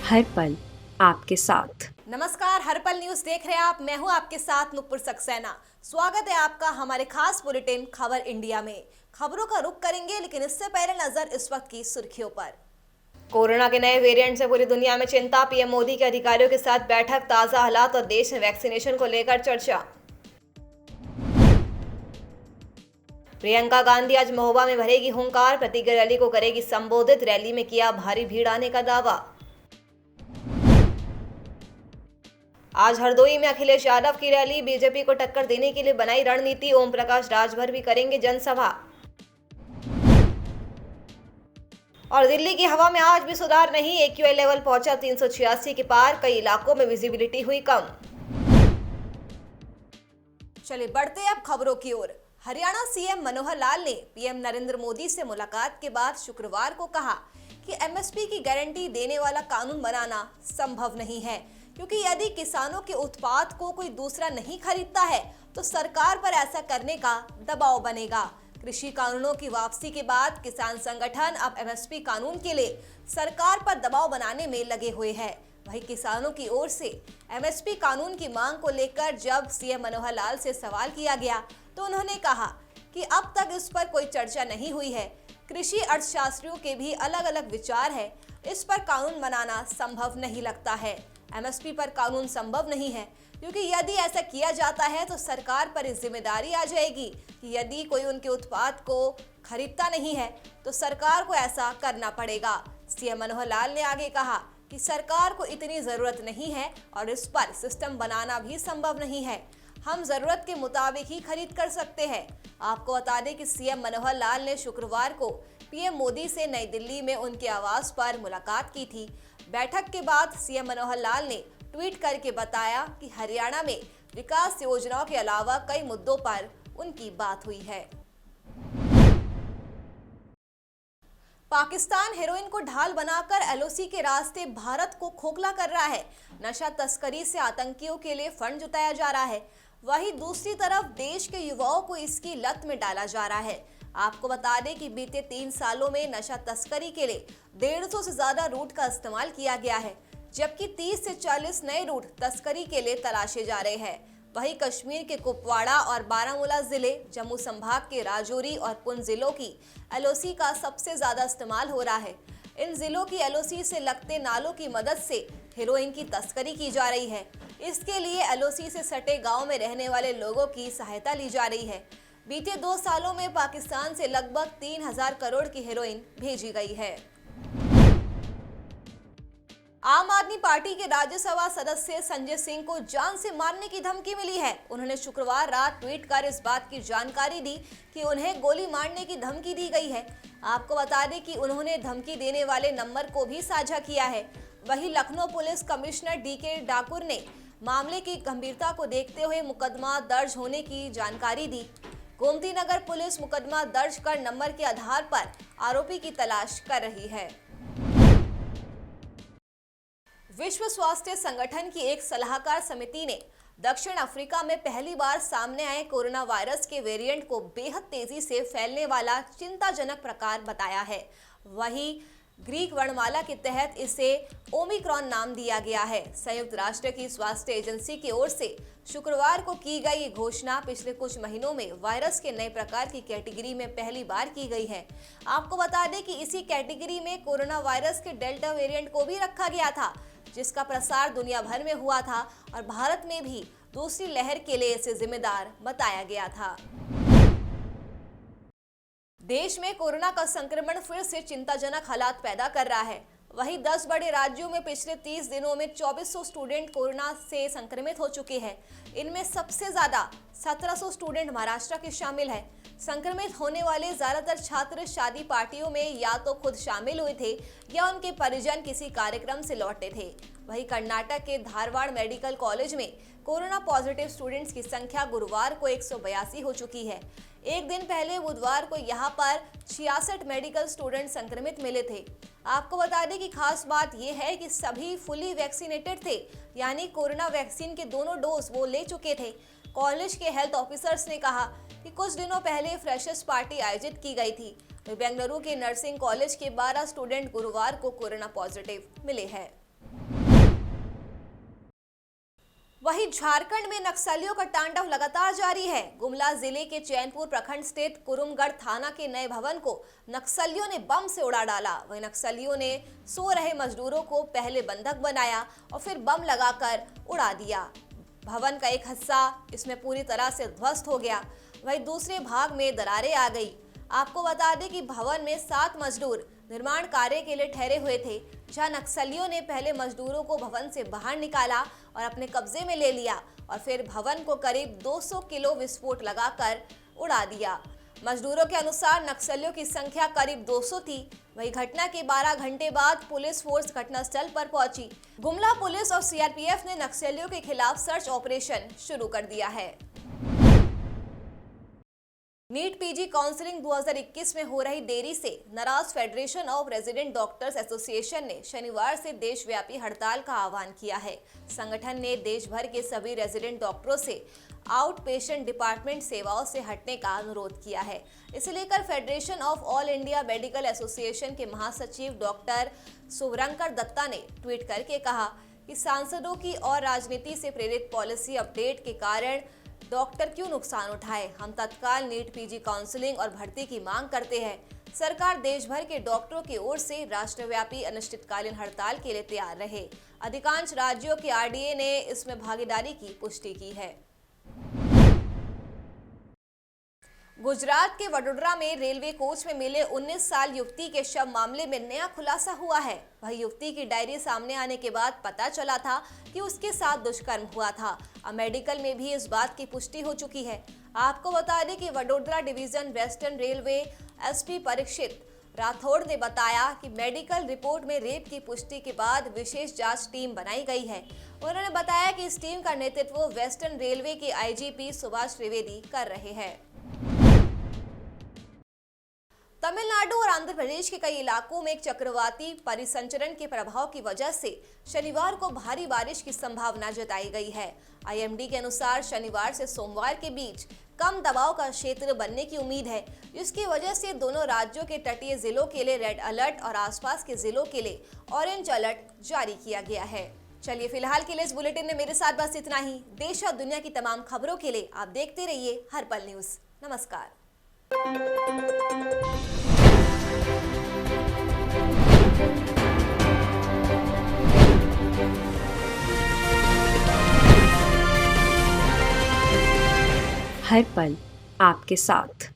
हर पल आपके साथ। नमस्कार, हर पल न्यूज देख रहे हैं आप। मैं हूं आपके साथ नुपुर सक्सेना। स्वागत है आपका हमारे खास बुलेटिन खबर इंडिया में। खबरों का रुख करेंगे, लेकिन इससे पहले नजर इस वक्त की सुर्खियों पर। कोरोना के नए वेरिएंट से पूरी दुनिया में चिंता। पीएम मोदी के अधिकारियों के साथ बैठक, ताजा हालात और देश में वैक्सीनेशन को लेकर चर्चा। प्रियंका गांधी आज महोबा में भरेगी हुंकार, प्रतिज्ञा रैली को करेगी संबोधित। रैली में किया भारी भीड़ आने का दावा। आज हरदोई में अखिलेश यादव की रैली, बीजेपी को टक्कर देने के लिए बनाई रणनीति। ओम प्रकाश राजभर भी करेंगे जनसभा। और दिल्ली की हवा में आज भी सुधार नहीं, एक्यूआई लेवल पहुंचा 386 के पार। कई इलाकों में विजिबिलिटी हुई कम। चलिए बढ़ते हैं अब खबरों की ओर। हरियाणा सीएम मनोहर लाल ने पीएम नरेंद्र मोदी से मुलाकात के बाद शुक्रवार को कहा कि एमएसपी की गारंटी देने वाला कानून बनाना संभव नहीं है, क्योंकि यदि किसानों के उत्पाद को कोई दूसरा नहीं खरीदता है तो सरकार पर ऐसा करने का दबाव बनेगा। कृषि कानूनों की वापसी के बाद किसान संगठन अब एमएसपी कानून के लिए सरकार पर दबाव बनाने में लगे हुए हैं। वहीं किसानों की ओर से एमएसपी कानून की मांग को लेकर जब सीएम मनोहर लाल से सवाल किया गया तो उन्होंने कहा कि अब तक इस पर कोई चर्चा नहीं हुई है। कृषि अर्थशास्त्रियों के भी अलग अलग विचार है, इस पर कानून बनाना संभव नहीं लगता है। एमएसपी पर कानून संभव नहीं है, क्योंकि यदि ऐसा किया जाता है तो सरकार पर इस जिम्मेदारी आ जाएगी कि यदि कोई उनके उत्पाद को खरीदता नहीं है तो सरकार को ऐसा करना पड़ेगा। सीएम मनोहर लाल ने आगे कहा कि सरकार को इतनी जरूरत नहीं है और इस पर सिस्टम बनाना भी संभव नहीं है। हम जरूरत के मुताबिक ही खरीद कर सकते हैं। आपको बता दें कि सीएम मनोहर लाल ने शुक्रवार को पीएम मोदी से नई दिल्ली में उनके आवास पर मुलाकात की थी। बैठक के बाद सीएम मनोहर लाल ने ट्वीट करके बताया कि हरियाणा में विकास योजनाओं के अलावा कई मुद्दों पर उनकी बात हुई है। पाकिस्तान हेरोइन को ढाल बनाकर एलओसी के रास्ते भारत को खोखला कर रहा है। नशा तस्करी से आतंकियों के लिए फंड जुटाया जा रहा है, वहीं दूसरी तरफ देश के युवाओं को इसकी लत में डाला जा रहा है। आपको बता दें कि बीते 3 सालों में नशा तस्करी के लिए 150 से ज्यादा रूट का इस्तेमाल किया गया है, जबकि 30 से 40 नए रूट तस्करी के लिए तलाशे जा रहे हैं। वहीं कश्मीर के कुपवाड़ा और बारामूला जिले, जम्मू संभाग के राजौरी और पुंछ जिलों की एलओसी का सबसे ज्यादा इस्तेमाल हो रहा है। इन जिलों की एलओसी से लगते नालों की मदद से हेरोइन की तस्करी की जा रही है। इसके लिए एलओसी से सटे गांव में रहने वाले लोगों की सहायता ली जा रही है। बीते 2 सालों में पाकिस्तान से लगभग 3000 करोड़ की हेरोइन भेजी गई है। आम आदमी पार्टी के राज्यसभा सदस्य संजय सिंह को जान से मारने की धमकी मिली है। उन्होंने शुक्रवार रात ट्वीट कर इस बात की जानकारी दी कि उन्हें गोली मारने की धमकी दी गई है। आपको बता दें कि उन्होंने धमकी देने वाले नंबर को भी साझा किया है। वहीं Lucknow police commissioner DK Thakur ने मामले की गंभीरता को देखते हुए मुकदमा दर्ज होने की जानकारी दी। गोमती नगर पुलिस मुकदमा दर्ज कर नंबर के आधार पर आरोपी की तलाश कर रही है। विश्व स्वास्थ्य संगठन की एक सलाहकार समिति ने दक्षिण अफ्रीका में पहली बार सामने आए कोरोना वायरस के वेरिएंट को बेहद तेजी से फैलने वाला चिंताजनक प्रकार बताया है। वहीं ग्रीक वर्णमाला के तहत इसे ओमिक्रॉन नाम दिया गया है। संयुक्त राष्ट्र की स्वास्थ्य एजेंसी की ओर से शुक्रवार को की गई ये घोषणा पिछले कुछ महीनों में वायरस के नए प्रकार की कैटेगरी में पहली बार की गई है। आपको बता दें कि इसी कैटेगरी में कोरोना वायरस के डेल्टा वेरिएंट को भी रखा गया था, जिसका प्रसार दुनिया भर में हुआ था और भारत में भी दूसरी लहर के लिए इसे जिम्मेदार बताया गया था। देश में कोरोना का संक्रमण फिर से चिंताजनक हालात पैदा कर रहा है। वहीं 10 बड़े राज्यों में पिछले 30 दिनों में 2400 स्टूडेंट कोरोना से संक्रमित हो चुके हैं। इनमें सबसे ज्यादा 1700 स्टूडेंट महाराष्ट्र के शामिल हैं। संक्रमित होने वाले ज्यादातर छात्र शादी पार्टियों में या तो खुद शामिल हुए थे या उनके परिजन किसी कार्यक्रम से लौटे थे। वहीं कर्नाटक के धारवाड़ मेडिकल कॉलेज में कोरोना पॉजिटिव स्टूडेंट्स की संख्या गुरुवार को 182 हो चुकी है। एक दिन पहले बुधवार को यहां पर 66 मेडिकल स्टूडेंट संक्रमित मिले थे। आपको बता दें कि खास बात यह है कि सभी फुली वैक्सीनेटेड थे, यानी कोरोना वैक्सीन के दोनों डोज वो ले चुके थे। कॉलेज के हेल्थ ऑफिसर्स ने कहा कि कुछ दिनों पहले फ्रेशर्स पार्टी आयोजित की गई थी। बेंगलुरु के नर्सिंग कॉलेज के 12 स्टूडेंट गुरुवार को कोरोना पॉजिटिव मिले हैं। वहीं झारखंड में नक्सलियों का तांडव लगातार जारी है। गुमला जिले के चैनपुर प्रखंड स्थित कुरुमगढ़ थाना के नए भवन को नक्सलियों ने बम से उड़ा डाला। वहीं नक्सलियों ने सो रहे मजदूरों को पहले बंधक बनाया और फिर बम लगाकर उड़ा दिया। भवन का एक हिस्सा इसमें पूरी तरह से ध्वस्त हो गया। वहीं दूसरे भाग में दरारें आ गई। आपको बता दें कि भवन में 7 मजदूर निर्माण कार्य के लिए ठहरे हुए थे, जहां नक्सलियों ने पहले मजदूरों को भवन से बाहर निकाला और अपने कब्जे में ले लिया और फिर भवन को करीब 200 किलो विस्फोट लगाकर उड़ा दिया। मजदूरों के अनुसार नक्सलियों की संख्या करीब 200 थी। वही घटना के 12 घंटे बाद पुलिस फोर्स घटनास्थल पर पहुंची। गुमला पुलिस और सीआरपीएफ ने नक्सलियों के खिलाफ सर्च ऑपरेशन शुरू कर दिया है। नीट पीजी काउंसलिंग 2021 में हो रही देरी से नाराज federation of resident doctors association ने शनिवार से देशव्यापी हड़ताल का आह्वान किया है। संगठन ने देश भर के सभी रेजिडेंट डॉक्टरों से आउट पेशेंट डिपार्टमेंट सेवाओं से हटने का अनुरोध किया है। इसे लेकर federation of all India medical association के महासचिव डॉक्टर शुभंकर दत्ता ने ट्वीट करके कहा कि सांसदों की और राजनीति से प्रेरित पॉलिसी अपडेट के कारण डॉक्टर क्यों नुकसान उठाए। हम तत्काल नीट पीजी काउंसलिंग और भर्ती की मांग करते हैं। सरकार देश भर के डॉक्टरों की ओर से राष्ट्रव्यापी अनिश्चितकालीन हड़ताल के लिए तैयार रहे। अधिकांश राज्यों के आरडीए ने इसमें भागीदारी की पुष्टि की है। गुजरात के वडोदरा में रेलवे कोच में मिले 19 साल युवती के शव मामले में नया खुलासा हुआ है। वही युवती की डायरी सामने आने के बाद पता चला था कि उसके साथ दुष्कर्म हुआ था। अब मेडिकल में भी इस बात की पुष्टि हो चुकी है। आपको बता दें कि Vadodara division western railway SP Parikshit Rathore ने बताया कि मेडिकल रिपोर्ट में रेप की पुष्टि के बाद विशेष जांच टीम बनाई गई है। उन्होंने बताया कि इस टीम का नेतृत्व वेस्टर्न रेलवे के आईजीपी सुभाष त्रिवेदी कर रहे हैं। तमिलनाडु और आंध्र प्रदेश के कई इलाकों में एक चक्रवाती परिसंचरण के प्रभाव की वजह से शनिवार को भारी बारिश की संभावना जताई गई है। आईएमडी के अनुसार शनिवार से सोमवार के बीच कम दबाव का क्षेत्र बनने की उम्मीद है, जिसकी वजह से दोनों राज्यों के तटीय जिलों के लिए रेड अलर्ट और आसपास के जिलों के लिए ऑरेंज अलर्ट जारी किया गया है। चलिए फिलहाल के लिए इस बुलेटिन में मेरे साथ बस इतना ही। देश और दुनिया की तमाम खबरों के लिए आप देखते रहिए हर पल न्यूज। नमस्कार। हर पल आपके साथ।